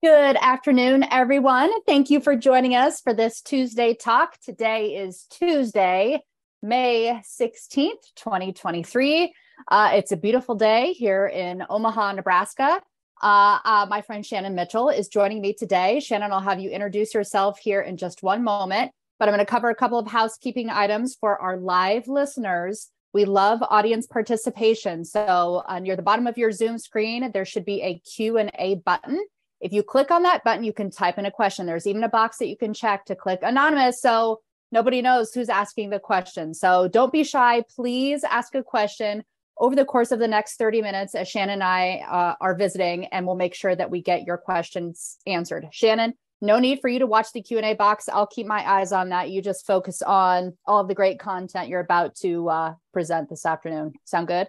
Good afternoon, everyone. Thank you for joining us for this Tuesday talk. Today is Tuesday, May 16th, 2023. It's a beautiful day here in Omaha, Nebraska. My friend Shannon Mitchell is joining me today. Shannon, I'll have you introduce yourself here in just one moment, but I'm going to cover a couple of housekeeping items for our live listeners. We love audience participation. So near the bottom of your Zoom screen, there should be a Q&A button. If you click on that button, you can type in a question. There's even a box that you can check to click anonymous, so nobody knows who's asking the question. So don't be shy. Please ask a question over the course of the next 30 minutes as Shannon and I are visiting, and we'll make sure that we get your questions answered. Shannon, no need for you to watch the Q&A box. I'll keep my eyes on that. You just focus on all of the great content you're about to present this afternoon. Sound good?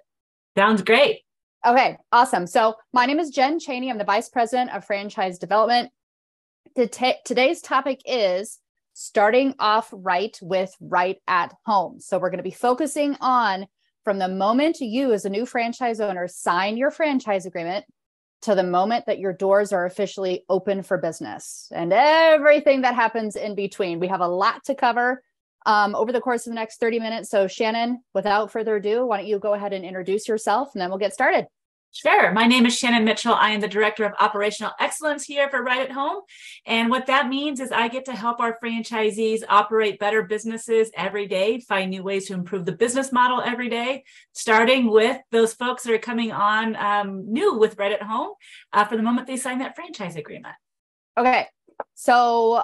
Sounds great. Okay, awesome. So my name is Jen Chaney. I'm the Vice President of Franchise Development. Today's topic is starting off right with right at home. So we're going to be focusing on from the moment you as a new franchise owner sign your franchise agreement to the moment that your doors are officially open for business and everything that happens in between. We have a lot to cover over the course of the next 30 minutes. So Shannon, without further ado, why don't you go ahead and introduce yourself and then we'll get started. Sure. My name is Shannon Mitchell. I am the Director of Operational Excellence here for Right at Home. And what that means is I get to help our franchisees operate better businesses every day, find new ways to improve the business model every day, starting with those folks that are coming on new with Right at Home for the moment they sign that franchise agreement. Okay. So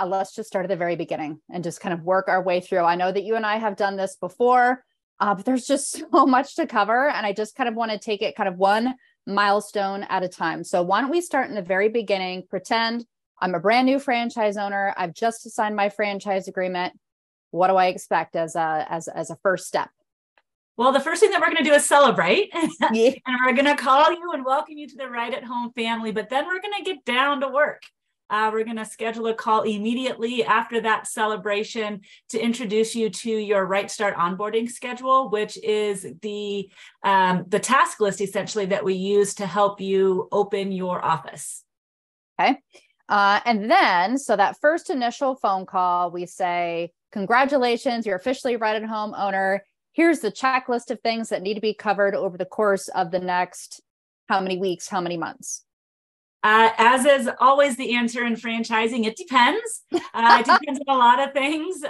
let's just start at the very beginning and just kind of work our way through. I know that you and I have done this before, but there's just so much to cover. And I just kind of want to take it kind of one milestone at a time. So why don't we start in the very beginning, pretend I'm a brand new franchise owner. I've just signed my franchise agreement. What do I expect as a first step? Well, the first thing that we're going to do is celebrate. Yeah. And we're going to call you and welcome you to the Right at Home family. But then we're going to get down to work. We're going to schedule a call immediately after that celebration to introduce you to your RightStart Onboarding Schedule, which is the task list essentially that we use to help you open your office. Okay. And then, so that first initial phone call, we say, congratulations, you're officially Right at Home owner. Here's the checklist of things that need to be covered over the course of the next, how many weeks, how many months? As is always the answer in franchising, it depends. It depends on a lot of things,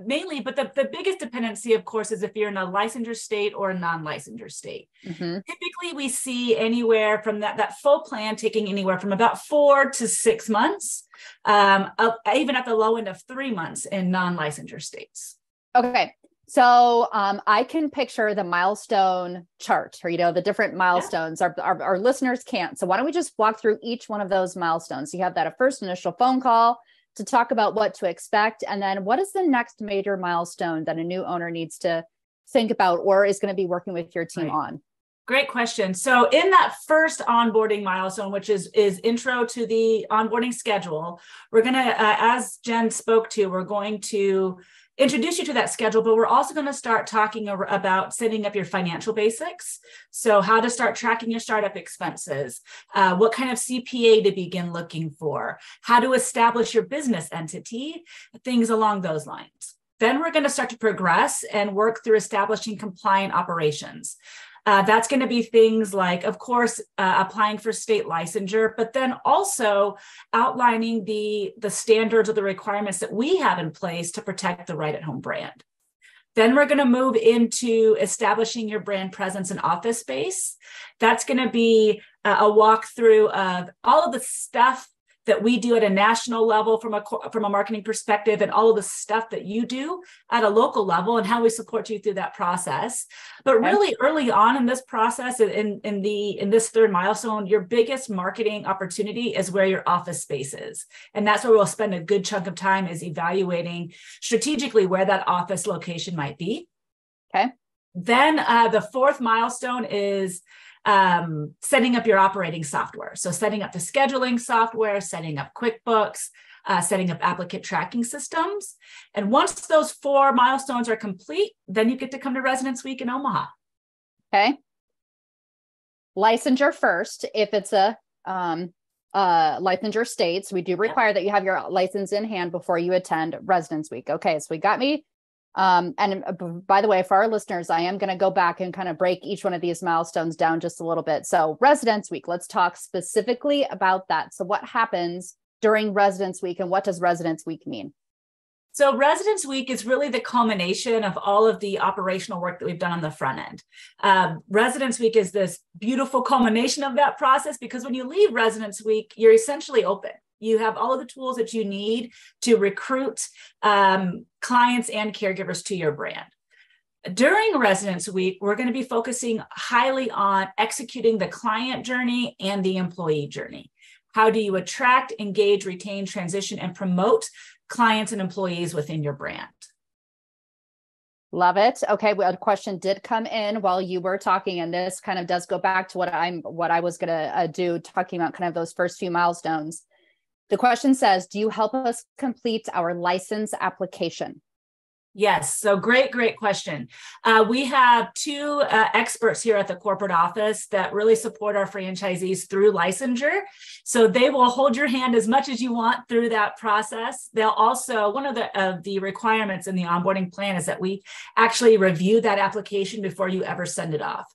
mainly, but the biggest dependency, of course, is if you're in a licensure state or a non-licensure state. Mm-hmm. Typically, we see anywhere from that full plan taking anywhere from about 4 to 6 months, even at the low end of 3 months in non-licensure states. Okay. So I can picture the milestone chart, or, the different milestones. Yeah. Our listeners can't. So why don't we just walk through each one of those milestones? You have that first initial phone call to talk about what to expect. And then what is the next major milestone that a new owner needs to think about or is going to be working with your team on? Great question. So in that first onboarding milestone, which is intro to the onboarding schedule, we're going to, as Jen spoke to, we're going to introduce you to that schedule, but we're also going to start talking about setting up your financial basics. So how to start tracking your startup expenses, what kind of CPA to begin looking for, how to establish your business entity, things along those lines. Then we're going to start to progress and work through establishing compliant operations. That's going to be things like, of course, applying for state licensure, but then also outlining the standards or the requirements that we have in place to protect the Right at Home brand. Then we're going to move into establishing your brand presence and office space. That's going to be a walkthrough of all of the stuff that we do at a national level from a marketing perspective, and all of the stuff that you do at a local level and how we support you through that process. But really early on in this process, in this third milestone, your biggest marketing opportunity is where your office space is. And that's where we'll spend a good chunk of time is evaluating strategically where that office location might be. Okay. Then the fourth milestone is setting up your operating software. So setting up the scheduling software, setting up QuickBooks, setting up applicant tracking systems. And once those 4 milestones are complete, then you get to come to Residence Week in Omaha. Okay. Licensure first, if it's a licensure states, we do require that you have your license in hand before you attend Residence Week. Okay, so we got me. By the way, for our listeners, I am going to go back and kind of break each one of these milestones down just a little bit. So Residence Week, let's talk specifically about that. So what happens during Residence Week, and what does Residence Week mean? So Residence Week is really the culmination of all of the operational work that we've done on the front end. Residence Week is this beautiful culmination of that process, because when you leave Residence Week, you're essentially open. You have all of the tools that you need to recruit clients and caregivers to your brand. During Residence Week, we're going to be focusing highly on executing the client journey and the employee journey. How do you attract, engage, retain, transition, and promote clients and employees within your brand? Love it. Okay, well, a question did come in while you were talking, and this kind of does go back to what I was going to do, talking about kind of those first few milestones. The question says, do you help us complete our license application? Yes. So great question. We have two experts here at the corporate office that really support our franchisees through licensure. So they will hold your hand as much as you want through that process. They'll also, one of the requirements in the onboarding plan is that we actually review that application before you ever send it off.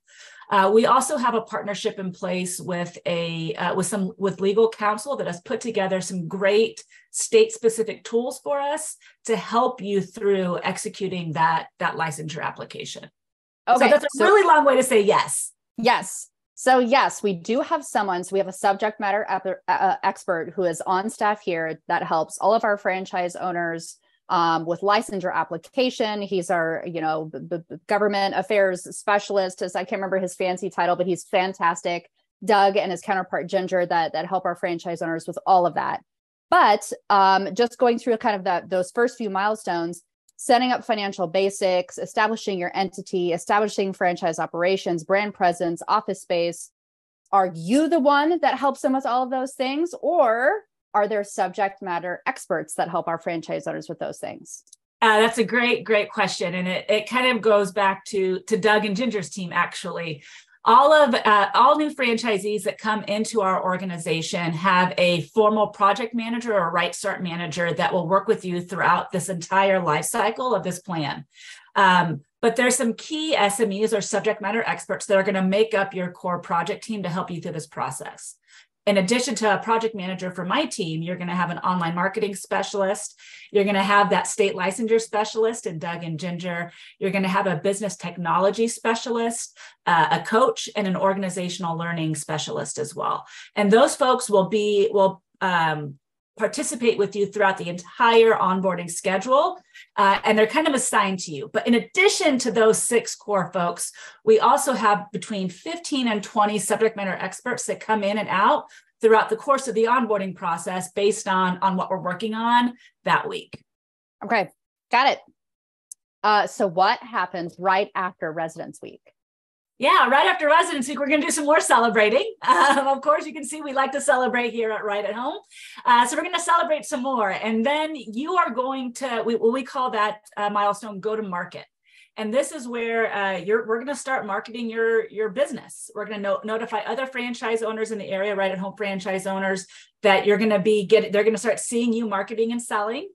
We also have a partnership in place with legal counsel that has put together some great state-specific tools for us to help you through executing that licensure application. Okay, so that's a really long way to say yes. Yes. So yes, we do have someone. So we have a subject matter expert who is on staff here that helps all of our franchise owners with licensure application. He's our, government affairs specialist. As I can't remember his fancy title, but he's fantastic. Doug and his counterpart Ginger that help our franchise owners with all of that. But just going through kind of those first few milestones, setting up financial basics, establishing your entity, establishing franchise operations, brand presence, office space. Are you the one that helps them with all of those things, or are there subject matter experts that help our franchise owners with those things? That's a great question. And it kind of goes back to Doug and Ginger's team, actually. All new franchisees that come into our organization have a formal project manager or RightStart manager that will work with you throughout this entire life cycle of this plan. But there's some key SMEs or subject matter experts that are going to make up your core project team to help you through this process. In addition to a project manager for my team, you're going to have an online marketing specialist. You're going to have that state licensure specialist in Doug and Ginger. You're going to have a business technology specialist, a coach, and an organizational learning specialist as well. And those folks will participate with you throughout the entire onboarding schedule, and they're kind of assigned to you. But in addition to those 6 core folks, we also have between 15 and 20 subject matter experts that come in and out throughout the course of the onboarding process based on what we're working on that week. Okay, got it. So what happens right after Residence Week? Yeah, right after Residence Week, we're going to do some more celebrating. Of course, you can see we like to celebrate here at Right at Home. So we're going to celebrate some more. And then you are going to, we call that milestone, go to market. And this is where we're going to start marketing your business. We're going to notify other franchise owners in the area, Right at Home franchise owners, that you're going to they're going to start seeing you marketing and selling.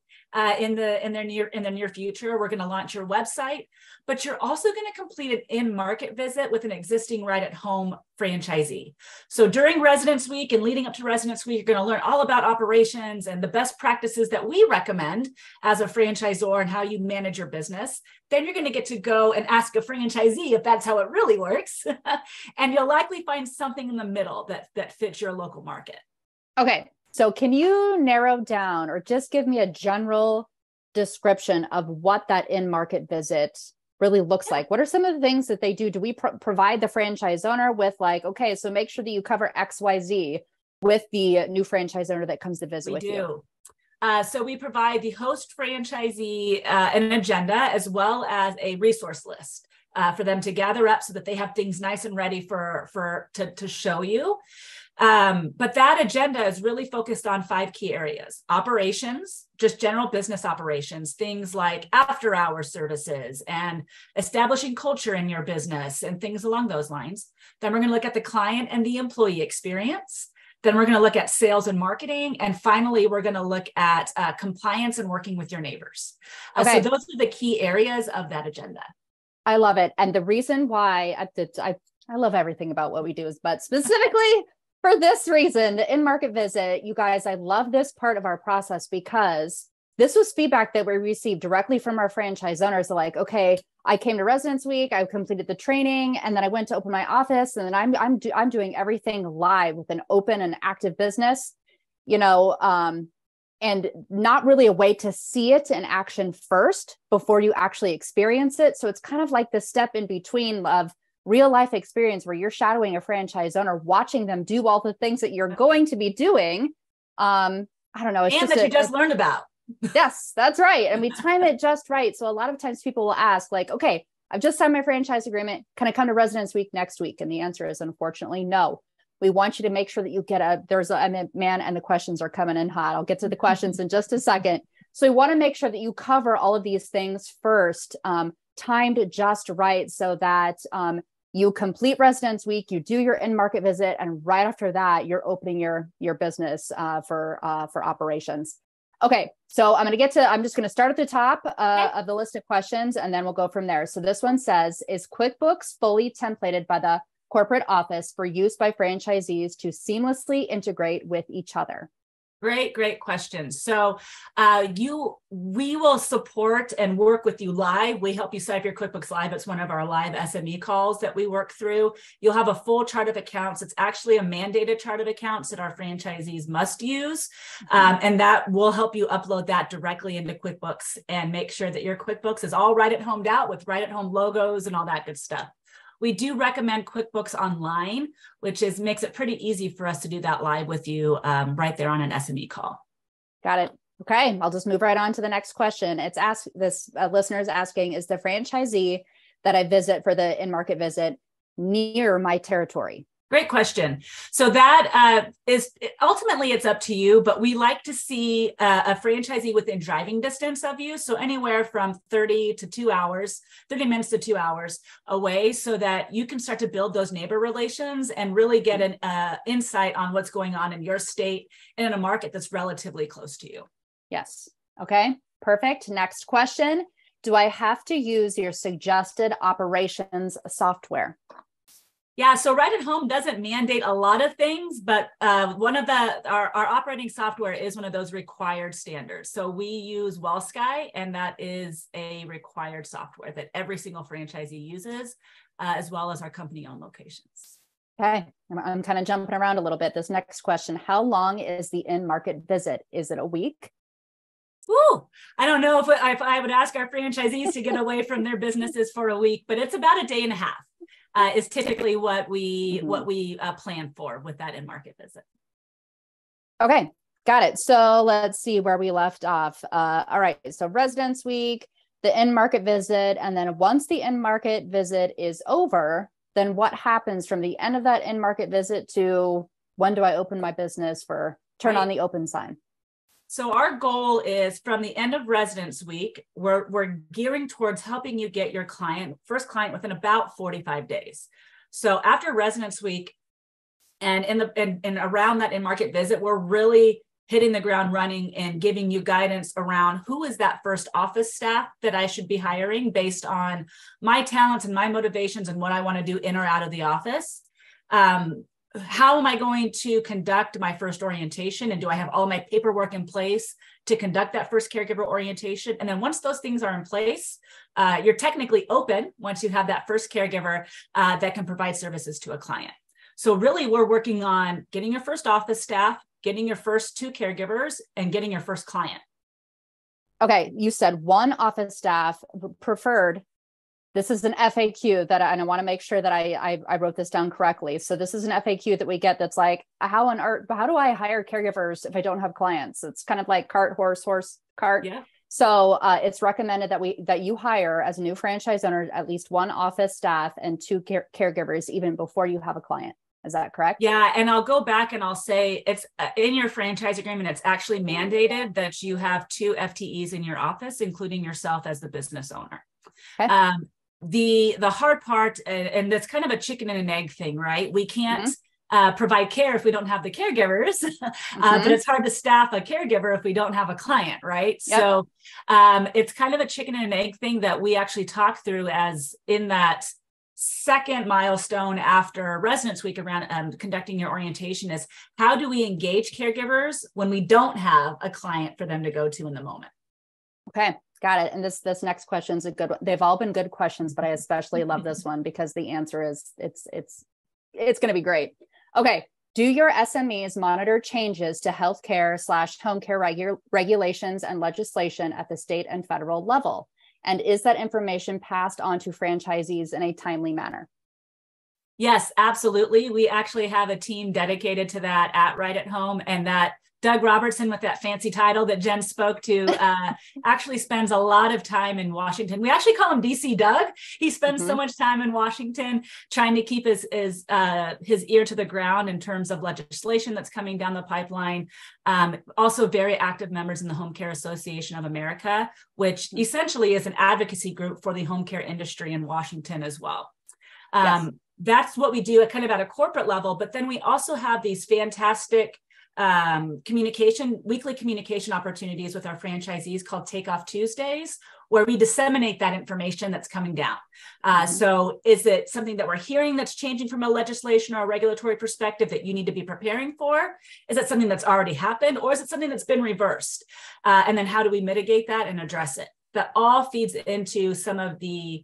In the near future. We're going to launch your website, but you're also going to complete an in-market visit with an existing Right at Home franchisee. So during Residence Week and leading up to Residence Week, you're going to learn all about operations and the best practices that we recommend as a franchisor and how you manage your business. Then you're going to get to go and ask a franchisee if that's how it really works. And you'll likely find something in the middle that fits your local market. Okay. So can you narrow down or just give me a general description of what that in-market visit really looks like? What are some of the things that they do? Do we provide the franchise owner with okay, so make sure that you cover XYZ with the new franchise owner that comes to visit with you? So we provide the host franchisee an agenda as well as a resource list for them to gather up so that they have things nice and ready to show you. But that agenda is really focused on 5 key areas: operations, just general business operations, things like after hours services and establishing culture in your business and things along those lines. Then we're going to look at the client and the employee experience. Then we're going to look at sales and marketing. And finally, we're going to look at compliance and working with your neighbors. So those are the key areas of that agenda. I love it. And the reason why I love everything about what we do but specifically for this reason, the in-market visit, you guys, I love this part of our process because this was feedback that we received directly from our franchise owners. They're like, okay, I came to Residence Week, I completed the training, and then I went to open my office, and then I'm doing everything live with an open and active business, and not really a way to see it in action first before you actually experience it. So it's kind of like the step in between of real life experience where you're shadowing a franchise owner, watching them do all the things that you're going to be doing. I don't know. It's and just that you just learned about. Yes, that's right. And we time it just right. So a lot of times people will ask like, okay, I've just signed my franchise agreement. Can I come to Residence Week next week? And the answer is unfortunately, no. We want you to make sure that you get man, and the questions are coming in hot. I'll get to the questions in just a second. So we want to make sure that you cover all of these things first, timed just right so that you complete Residence Week, you do your in-market visit, and right after that, you're opening your business for operations. Okay, so I'm just going to start at the top of the list of questions, and then we'll go from there. So this one says, is QuickBooks fully templated by the corporate office for use by franchisees to seamlessly integrate with each other? Great question. So we will support and work with you live. We help you set up your QuickBooks Live. It's one of our live SME calls that we work through. You'll have a full chart of accounts. It's actually a mandated chart of accounts that our franchisees must use. And that will help you upload that directly into QuickBooks and make sure that your QuickBooks is all right at homed out with right at home logos and all that good stuff. We do recommend QuickBooks Online, which makes it pretty easy for us to do that live with you right there on an SME call. Got it. Okay, I'll just move right on to the next question. It's this listener is asking, is the franchisee that I visit for the in-market visit near my territory? Great question. So that is ultimately it's up to you, but we like to see a franchisee within driving distance of you. So anywhere from 30 minutes to 2 hours away, so that you can start to build those neighbor relations and really get an insight on what's going on in your state and in a market that's relatively close to you. Yes. Okay, perfect. Next question. Do I have to use your suggested operations software? Yeah, so Right at Home doesn't mandate a lot of things, but one of our operating software is one of those required standards. So we use WellSky, and that is a required software that every single franchisee uses, as well as our company-owned locations. Okay, I'm kind of jumping around a little bit. This next question, how long is the in-market visit? Is it a week? Ooh, I don't know if I would ask our franchisees to get away from their businesses for a week, but it's about a day and a half. Is typically what we plan for with that in-market visit. Okay, got it. So let's see where we left off. All right, so Residence Week, the in-market visit, and then once the in-market visit is over, then what happens from the end of that in-market visit to when do I open my business turn on the open sign? So our goal is from the end of Residence Week, we're gearing towards helping you get your first client within about 45 days. So after Residence Week and around that in-market visit, we're really hitting the ground running and giving you guidance around who is that first office staff that I should be hiring based on my talents and my motivations and what I want to do in or out of the office. How am I going to conduct my first orientation? And do I have all my paperwork in place to conduct that first caregiver orientation? And then once those things are in place, you're technically open once you have that first caregiver that can provide services to a client. So really, we're working on getting your first office staff, getting your first 2 caregivers, and getting your first client. Okay, you said 1 office staff preferred. This is an FAQ and I want to make sure that I wrote this down correctly. So this is an FAQ that we get that's like, how do I hire caregivers if I don't have clients? It's kind of like cart, horse, cart. Yeah. So it's recommended that you hire as a new franchise owner at least 1 office staff and 2 caregivers even before you have a client. Is that correct? Yeah. And I'll go back and I'll say it's in your franchise agreement, it's actually mandated that you have 2 FTEs in your office, including yourself as the business owner. Okay. The hard part, and that's kind of a chicken and an egg thing, right? We can't provide care if we don't have the caregivers, but it's hard to staff a caregiver if we don't have a client, right? Yep. So it's kind of a chicken and an egg thing that we actually talk through as in that second milestone after Residence Week around conducting your orientation is how do we engage caregivers when we don't have a client for them to go to in the moment? Okay, got it. And this next question is a good one. They've all been good questions, but I especially love this one because the answer is it's going to be great. Okay. Do your SMEs monitor changes to healthcare/home care regulations and legislation at the state and federal level? And is that information passed on to franchisees in a timely manner? Yes, absolutely. We actually have a team dedicated to that at Right at Home, and that Doug Robertson, with that fancy title that Jen spoke to, actually spends a lot of time in Washington. We actually call him DC Doug. He spends so much time in Washington trying to keep his ear to the ground in terms of legislation that's coming down the pipeline. Also very active members in the Home Care Association of America, which essentially is an advocacy group for the home care industry in Washington as well. Yes. That's what we do at a corporate level, but then we also have these fantastic weekly communication opportunities with our franchisees called Takeoff Tuesdays, where we disseminate that information that's coming down. So is it something that we're hearing that's changing from a legislation or a regulatory perspective that you need to be preparing for? Is it something that's already happened, or is it something that's been reversed? And then how do we mitigate that and address it? That all feeds into some of the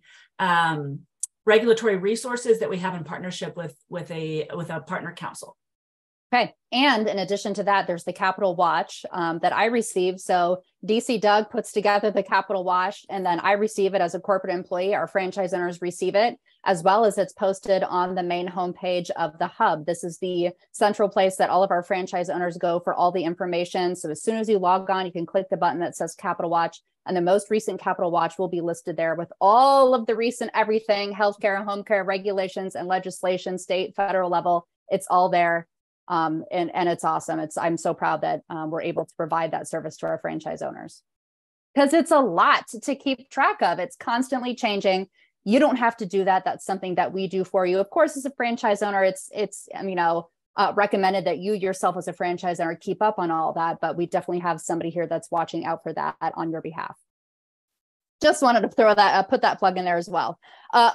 regulatory resources that we have in partnership with a partner counsel. Okay. And in addition to that, there's the Capital Watch that I receive. So DC Doug puts together the Capital Watch, and then I receive it as a corporate employee. Our franchise owners receive it, as well as it's posted on the main homepage of the hub. This is the central place that all of our franchise owners go for all the information. So as soon as you log on, you can click the button that says Capital Watch, and the most recent Capital Watch will be listed there with all of the recent everything, healthcare and home care regulations and legislation, state, federal level. It's all there. And it's awesome. I'm so proud that we're able to provide that service to our franchise owners, because it's a lot to keep track of. It's constantly changing. You don't have to do that. That's something that we do for you. Of course, as a franchise owner, it's recommended that you yourself as a franchise owner keep up on all that, but we definitely have somebody here that's watching out for that on your behalf. Just wanted to throw that, put that plug in there as well.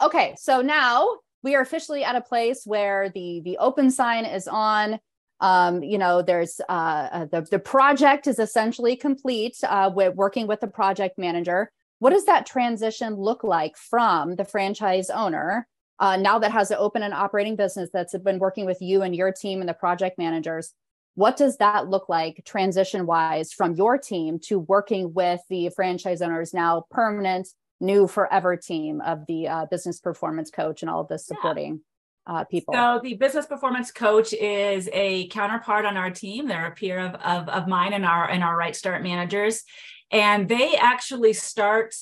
Okay, so now we are officially at a place where the open sign is on. There's the project is essentially complete. We're working with the project manager. What does that transition look like from the franchise owner now that has an open and operating business that's been working with you and your team and the project managers? What does that look like transition wise from your team to working with the franchise owners, now permanent, new forever team of the business performance coach and all of the supporting people? So the business performance coach is a counterpart on our team. They're a peer of mine and our RightStart managers, and they actually start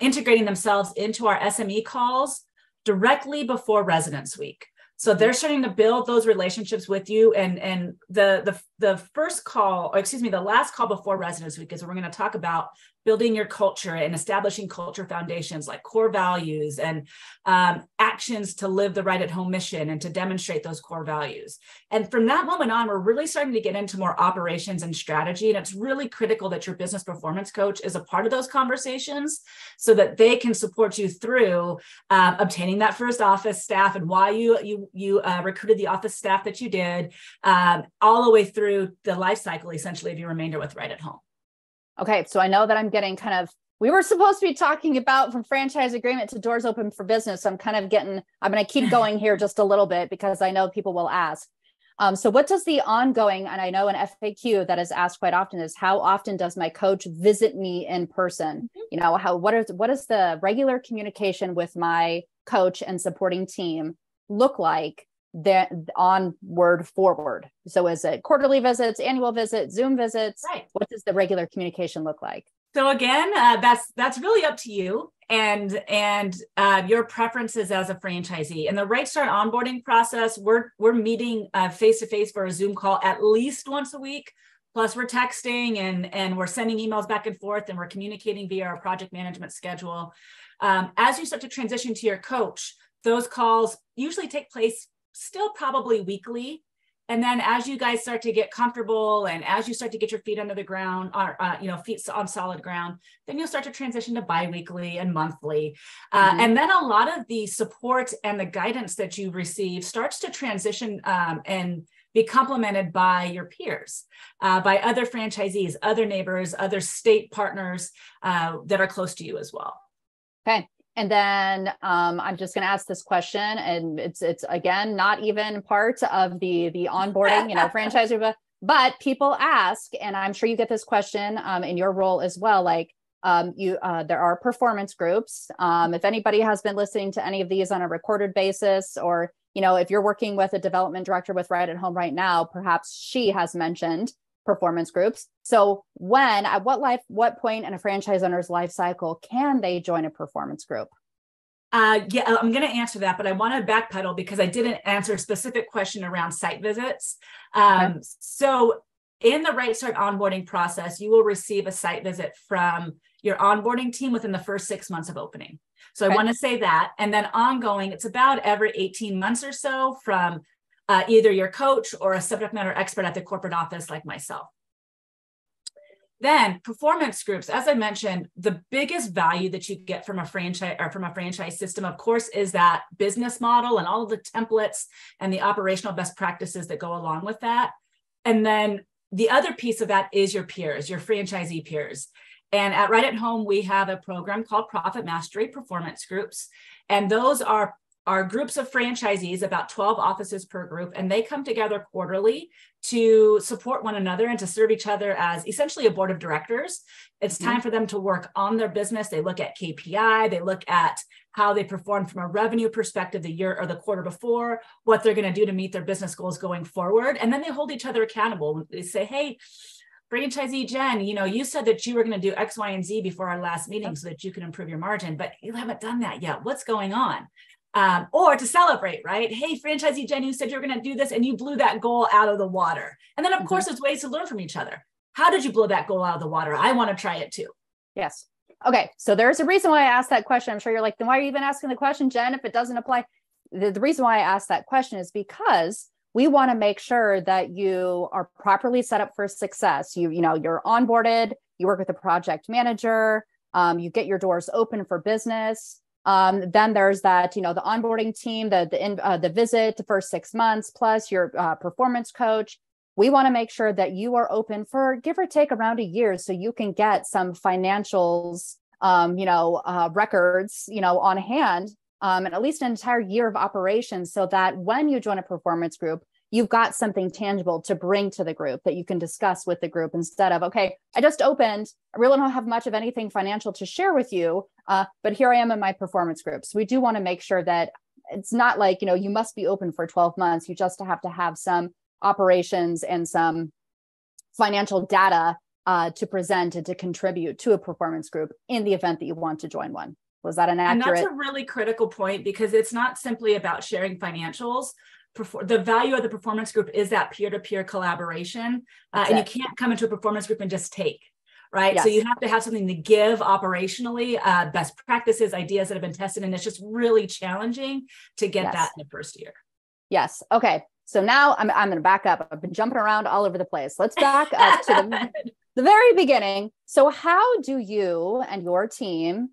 integrating themselves into our SME calls directly before Residence Week. So they're starting to build those relationships with you. And the first call, or excuse me, the last call before Residence Week is where we're going to talk about building your culture and establishing culture foundations like core values and actions to live the right at home mission and to demonstrate those core values. And from that moment on, we're really starting to get into more operations and strategy. And it's really critical that your business performance coach is a part of those conversations so that they can support you through obtaining that first office staff and why you recruited the office staff that you did, all the way through the life cycle, essentially, of your remainder with Right at Home. Okay, so I know that I'm getting we were supposed to be talking about from franchise agreement to doors open for business. So I'm going to keep going here just a little bit because I know people will ask. So what does the ongoing, and I know an FAQ that is asked quite often is, how often does my coach visit me in person? What is the regular communication with my coach and supporting team look like the onward forward? So is it quarterly visits, annual visits, Zoom visits? Right. What does the regular communication look like? So again, that's really up to you and your preferences as a franchisee. In the RightStart onboarding process, we're meeting face-to-face for a Zoom call at least once a week. Plus we're texting and we're sending emails back and forth, and we're communicating via our project management schedule. As you start to transition to your coach, those calls usually take place still probably weekly. And then as you guys start to get comfortable and as you start to get your feet under the ground, or feet on solid ground, then you'll start to transition to biweekly and monthly. And then a lot of the support and the guidance that you receive starts to transition and be complemented by your peers, by other franchisees, other neighbors, other state partners that are close to you as well. Okay. And then I'm just going to ask this question, and it's again not even part of the onboarding, franchisor, but people ask, and I'm sure you get this question in your role as well. Like there are performance groups. If anybody has been listening to any of these on a recorded basis, or if you're working with a development director with Right at Home right now, perhaps she has mentioned performance groups. So at what point in a franchise owner's life cycle can they join a performance group? Yeah, I'm going to answer that, but I want to backpedal because I didn't answer a specific question around site visits. Okay. So in the RightStart onboarding process, you will receive a site visit from your onboarding team within the first 6 months of opening. So I want to say that. And then ongoing, it's about every 18 months or so from either your coach or a subject matter expert at the corporate office like myself. Then performance groups, as I mentioned, the biggest value that you get from a franchise system, of course, is that business model and all of the templates and the operational best practices that go along with that. And then the other piece of that is your peers, your franchisee peers. And at Right at Home, we have a program called Profit Mastery Performance Groups. And those are groups of franchisees, about 12 offices per group, and they come together quarterly to support one another and to serve each other as essentially a board of directors. It's time for them to work on their business. They look at KPI, they look at how they performed from a revenue perspective the year or the quarter before, what they're going to do to meet their business goals going forward. And then they hold each other accountable. They say, hey, franchisee Jen, you said that you were going to do X, Y, and Z before our last meeting so that you can improve your margin, but you haven't done that yet. What's going on? Or to celebrate, right? Hey, franchisee Jen, you said you're going to do this and you blew that goal out of the water. And then of course, there's ways to learn from each other. How did you blow that goal out of the water? I want to try it too. Yes. Okay. So there's a reason why I asked that question. I'm sure you're like, then why are you even asking the question, Jen, if it doesn't apply? The reason why I asked that question is because we want to make sure that you are properly set up for success. You're onboarded, you work with a project manager, you get your doors open for business. Then there's that, the onboarding team, the visit, the first 6 months, plus your performance coach. We want to make sure that you are open for give or take around a year so you can get some financials, records, on hand, and at least an entire year of operations so that when you join a performance group, you've got something tangible to bring to the group that you can discuss with the group instead of, okay, I just opened, I really don't have much of anything financial to share with you, but here I am in my performance groups. We do want to make sure that it's not like, you must be open for 12 months. You just have to have some operations and some financial data to present and to contribute to a performance group in the event that you want to join one. Was that an accurate? And that's a really critical point because it's not simply about sharing financials. The value of the performance group is that peer-to-peer collaboration. And you can't come into a performance group and just take, right? Yes. So you have to have something to give operationally, best practices, ideas that have been tested. And it's just really challenging to get that in the first year. Yes. Okay. So now I'm going to back up. I've been jumping around all over the place. Let's back up to the very beginning. So how do you and your team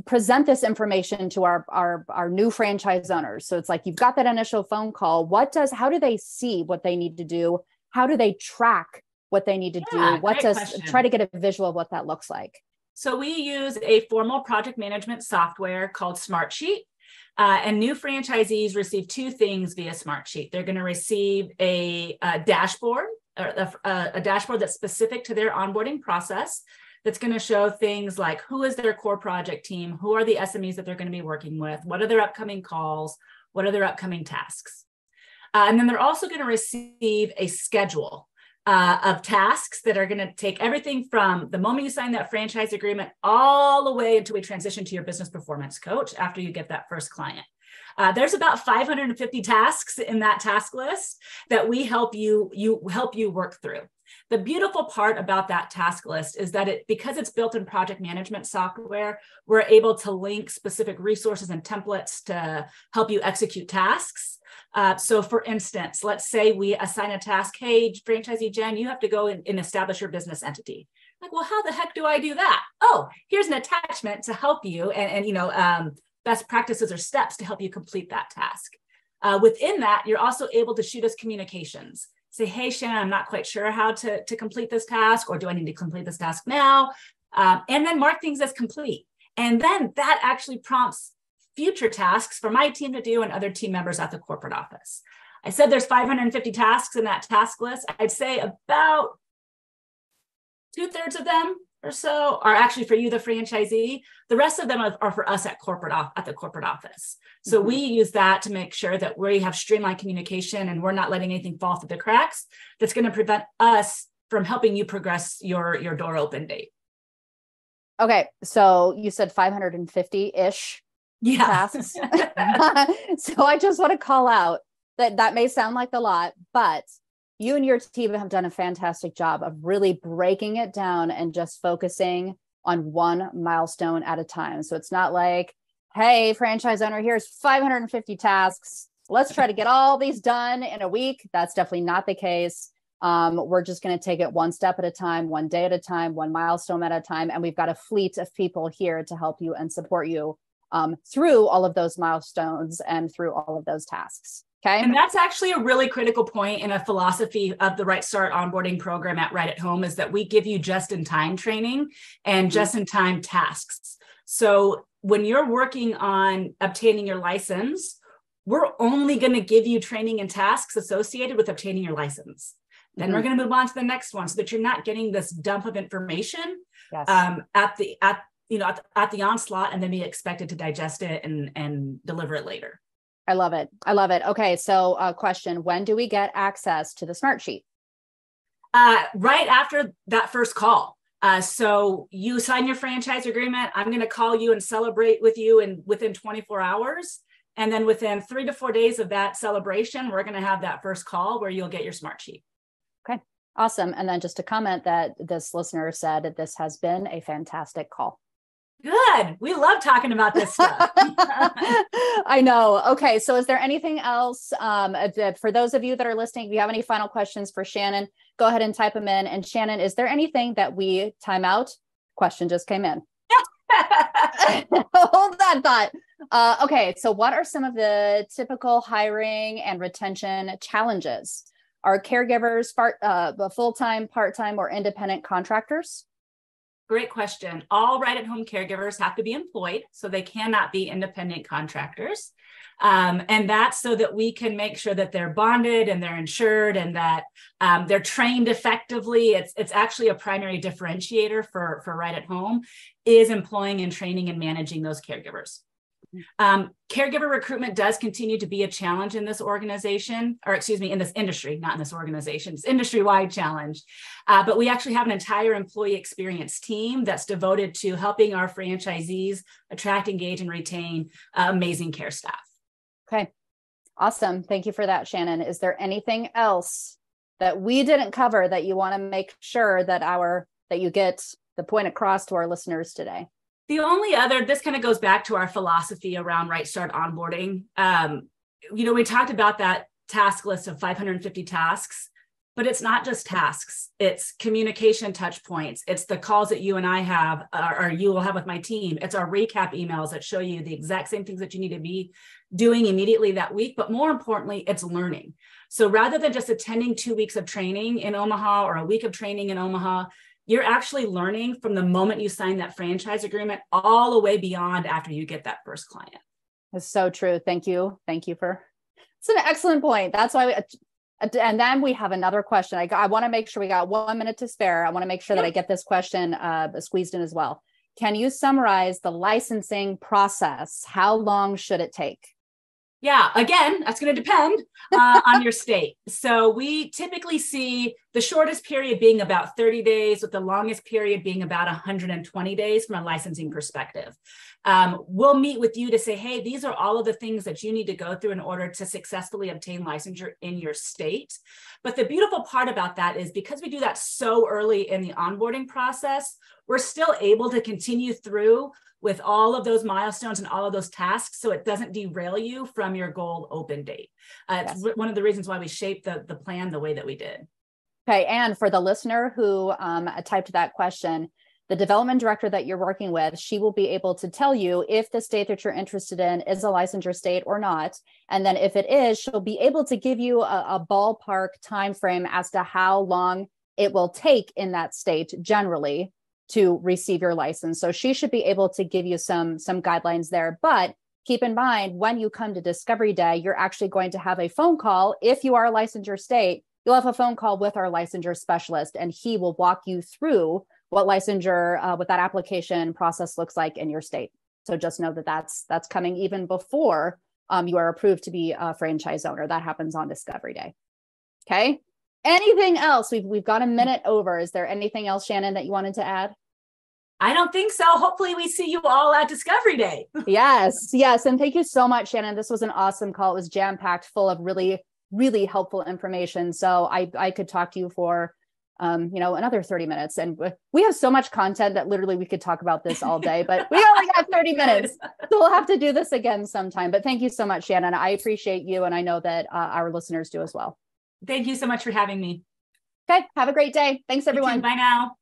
present this information to our new franchise owners? So it's like, you've got that initial phone call. How do they see what they need to do? How do they track what they need to do? Try to get a visual of what that looks like? So we use a formal project management software called SmartSheet. And new franchisees receive two things via SmartSheet. They're going to receive a dashboard, or a dashboard that's specific to their onboarding process. That's going to show things like who is their core project team, who are the SMEs that they're going to be working with, what are their upcoming calls, what are their upcoming tasks. And then they're also going to receive a schedule of tasks that are going to take everything from the moment you sign that franchise agreement all the way until we transition to your business performance coach after you get that first client. There's about 550 tasks in that task list that we help you work through. The beautiful part about that task list is that because it's built in project management software, we're able to link specific resources and templates to help you execute tasks. So for instance, let's say we assign a task, hey, franchisee Jen, you have to go and establish your business entity. Like, well, how the heck do I do that? Oh, here's an attachment to help you and best practices or steps to help you complete that task. Within that, you're also able to shoot us communications. Say, hey, Shannon, I'm not quite sure how to complete this task, or do I need to complete this task now? And then mark things as complete. And then that actually prompts future tasks for my team to do and other team members at the corporate office. I said there's 550 tasks in that task list. I'd say about 2/3 of them or so are actually for you, the franchisee. The rest of them are for us at the corporate office. So we use that to make sure that we have streamlined communication and we're not letting anything fall through the cracks that's going to prevent us from helping you progress your door open date. Okay, so you said 550-ish tasks. So I just want to call out that may sound like a lot, but you and your team have done a fantastic job of really breaking it down and just focusing on one milestone at a time. So it's not like, hey, franchise owner, here's 550 tasks. Let's try to get all these done in a week. That's definitely not the case. We're just going to take it one step at a time, one day at a time, one milestone at a time. And we've got a fleet of people here to help you and support you through all of those milestones and through all of those tasks. Okay. And that's actually a really critical point in a philosophy of the RightStart onboarding program at Right at Home, is that we give you just-in-time training and just-in-time tasks. So when you're working on obtaining your license, we're only going to give you training and tasks associated with obtaining your license. Then we're going to move on to the next one so that you're not getting this dump of information at the onslaught and then be expected to digest it and deliver it later. I love it. I love it. Okay. So question, when do we get access to the SmartSheet? Right after that first call. So you sign your franchise agreement. I'm going to call you and celebrate with you within 24 hours. And then within 3 to 4 days of that celebration, we're going to have that first call where you'll get your SmartSheet. Okay. Awesome. And then just a comment that this listener said that this has been a fantastic call. Good. We love talking about this stuff. I know. Okay. So is there anything else for those of you that are listening, if you have any final questions for Shannon, go ahead and type them in. And Shannon, is there anything that we time out? Question just came in. Hold that thought. Okay. So what are some of the typical hiring and retention challenges? Are caregivers full-time, part-time, or independent contractors? Great question. All Right at Home caregivers have to be employed, so they cannot be independent contractors. And that's so that we can make sure that they're bonded and they're insured and that they're trained effectively. It's actually a primary differentiator for Right at Home is employing and training and managing those caregivers. Caregiver recruitment does continue to be a challenge in this organization, or excuse me, in this industry, not in this organization. It's industry-wide challenge. But we actually have an entire employee experience team that's devoted to helping our franchisees attract, engage, and retain amazing care staff. Okay. Awesome. Thank you for that, Shannon. Is there anything else that we didn't cover that you want to make sure that you get the point across to our listeners today? The only other, this kind of goes back to our philosophy around RightStart onboarding. We talked about that task list of 550 tasks, but it's not just tasks. It's communication touch points. It's the calls that you and I have, or you will have with my team. It's our recap emails that show you the exact same things that you need to be doing immediately that week. But more importantly, it's learning. So rather than just attending 2 weeks of training in Omaha or a week of training in Omaha, you're actually learning from the moment you sign that franchise agreement all the way beyond after you get that first client. That's so true. Thank you. Thank you it's an excellent point. That's why and then we have another question. I want to make sure we got 1 minute to spare. I want to make sure that I get this question squeezed in as well. Can you summarize the licensing process? How long should it take? Yeah, again, that's going to depend on your state. So we typically see the shortest period being about 30 days, with the longest period being about 120 days from a licensing perspective. We'll meet with you to say, hey, these are all of the things that you need to go through in order to successfully obtain licensure in your state. But the beautiful part about that is because we do that so early in the onboarding process, we're still able to continue through with all of those milestones and all of those tasks, so it doesn't derail you from your goal open date. It's one of the reasons why we shaped the plan the way that we did. Okay, and for the listener who typed that question, the development director that you're working with, she will be able to tell you if the state that you're interested in is a licensure state or not. And then if it is, she'll be able to give you a ballpark timeframe as to how long it will take in that state generally to receive your license. So she should be able to give you some guidelines there. But keep in mind, when you come to Discovery Day, you're actually going to have a phone call. If you are a licensure state, you'll have a phone call with our licensure specialist, and he will walk you through what licensure, what that application process looks like in your state. So just know that that's coming even before you are approved to be a franchise owner. That happens on Discovery Day. Okay. Anything else? We've got a minute over. Is there anything else, Shannon, that you wanted to add? I don't think so. Hopefully we see you all at Discovery Day. Yes. And thank you so much, Shannon. This was an awesome call. It was jam-packed full of really, really helpful information. So I could talk to you for, another 30 minutes. And we have so much content that literally we could talk about this all day, but we only got 30 minutes. So we'll have to do this again sometime. But thank you so much, Shannon. I appreciate you. And I know that our listeners do as well. Thank you so much for having me. Okay. Have a great day. Thanks, everyone. Bye now.